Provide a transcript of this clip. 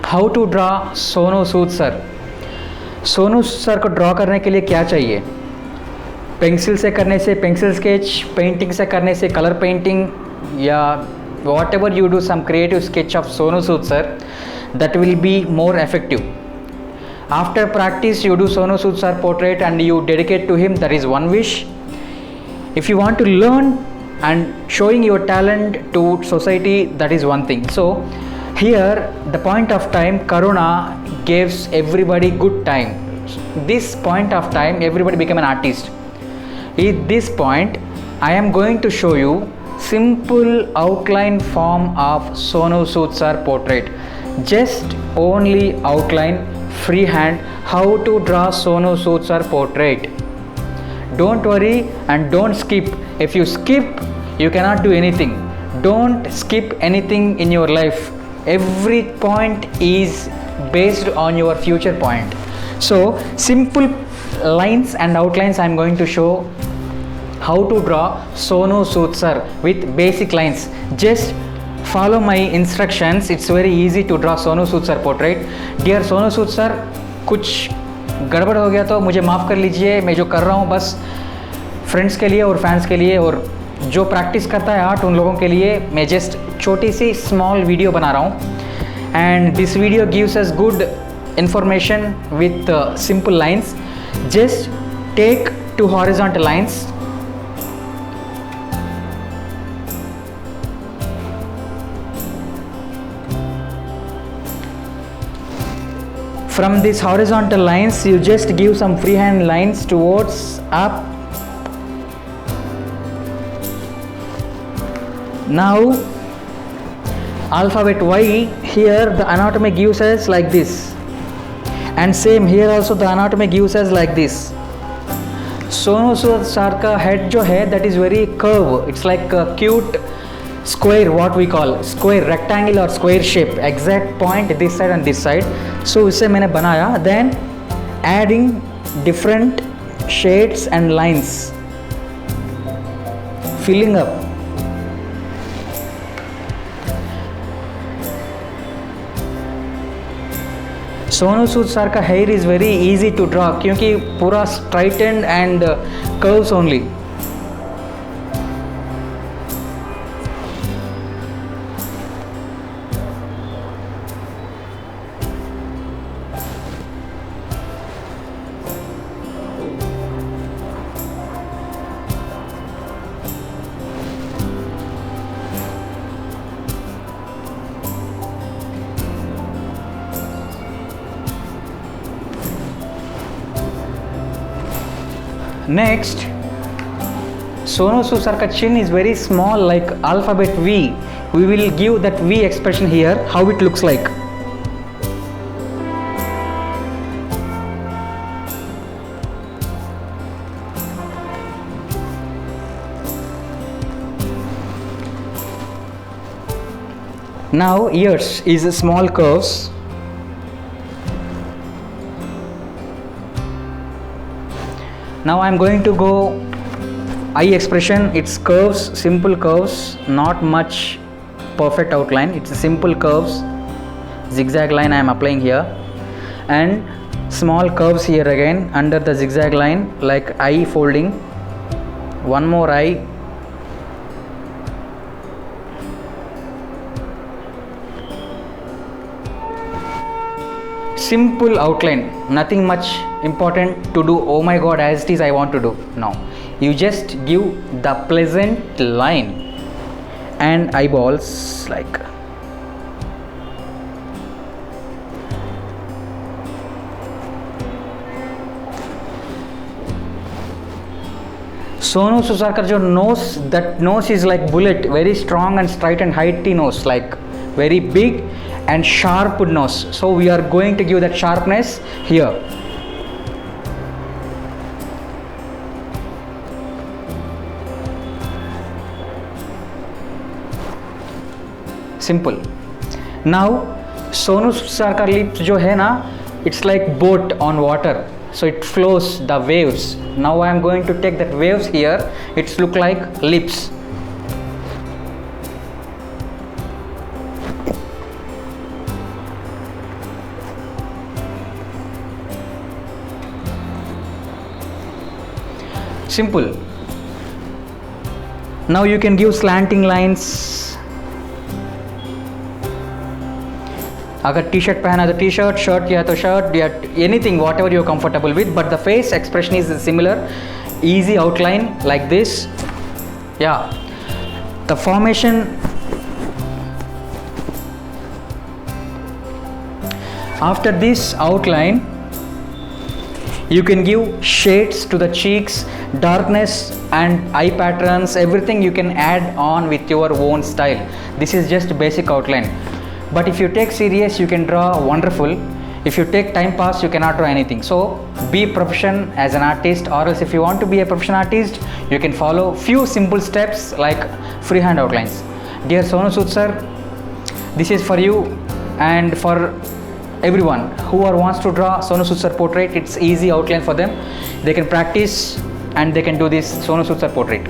How to draw Sonu Sood sir. Sonu sir को draw करने के लिए क्या चाहिए? पेंसिल से करने से पेंसिल स्केच, पेंटिंग से करने से कलर पेंटिंग, या whatever you do some creative sketch of Sonu Sood sir, that will be more effective. After practice you do Sonu Sood sir portrait and you dedicate to him, that is one wish. If you want to learn and showing your talent to society, that is one thing. So here the point of time corona gives everybody good time. This point of time everybody become an artist. At this point I am going to show you simple outline form of Sonu Sood sir portrait. Just only outline, freehand, how to draw Sonu Sood sir portrait. Don't worry and don't skip. If you skip, you cannot do anything. Don't skip anything in your life. Every point is based on your future point. So simple lines and outlines I am going to show how to draw Sonu Sood sir with basic lines. Just follow my instructions. It's very easy to draw Sonu Sood sir portrait. Dear Sonu Sood sir, कुछ गड़बड़ हो गया तो मुझे माफ़ कर लीजिए. मैं जो कर रहा हूँ बस फ्रेंड्स के लिए और फैंस के लिए और जो प्रैक्टिस करता है आर्ट उन लोगों के लिए मैं जस्ट छोटी सी स्मॉल वीडियो बना रहा हूँ. And this video gives us good information with simple lines. Just take 2 horizontal lines. From these horizontal lines you just give some freehand lines towards up. Now alphabet Y, here the anatomy gives us like this, and same here also the anatomy gives us like this. Sonu Sood sir का head जो है that is very curve. It's like a cute square, what we call square, rectangle or square shape, exact point this side and this side. So इसे मैंने बनाया. Then adding different shades and lines, filling up. Sonu Sood sir का hair is very easy to draw क्योंकि पूरा straightened and curves only. Next, Sonu Sood sir ka chin is very small like alphabet V. We will give that V expression here, how it looks like. Now ears is small curves. Now I am going to go eye expression. It's curves, simple curves, not much perfect outline. It's a simple curves, zigzag line I am applying here, and small curves here again under the zigzag line like eye folding. One more eye. Simple outline, nothing much important to do. Oh my god, as it is I want to do. Now you just give the pleasant line and eyeballs like. Sonu Sood sir का जो nose, that nose is like bullet, very strong and straight and heighty nose, like very big and sharp nose. So we are going to give that sharpness here. Simple. Now Sonu Sood sir का lips जो है ना, it's like boat on water, so it flows the waves. Now I am going to take that waves here. It's look like lips. simple. Now you can give slanting lines. अगर T shirt पहना तो T shirt, shirt किया तो shirt, या anything whatever you are comfortable with, but the face expression is similar. Easy outline like this. Yeah, the formation. After this outline, you can give shades to the cheeks, darkness and eye patterns, everything you can add on with your own style. This is just basic outline, but if you take serious you can draw wonderful. If you take time pass you cannot draw anything. So be profession as an artist, or else if you want to be a professional artist you can follow few simple steps like freehand outlines. Dear Sonu Sood sir, this is for you and for everyone who wants to draw Sonu Sood sir portrait. It's easy outline for them. They can practice and they can do this Sonu Sood sir portrait.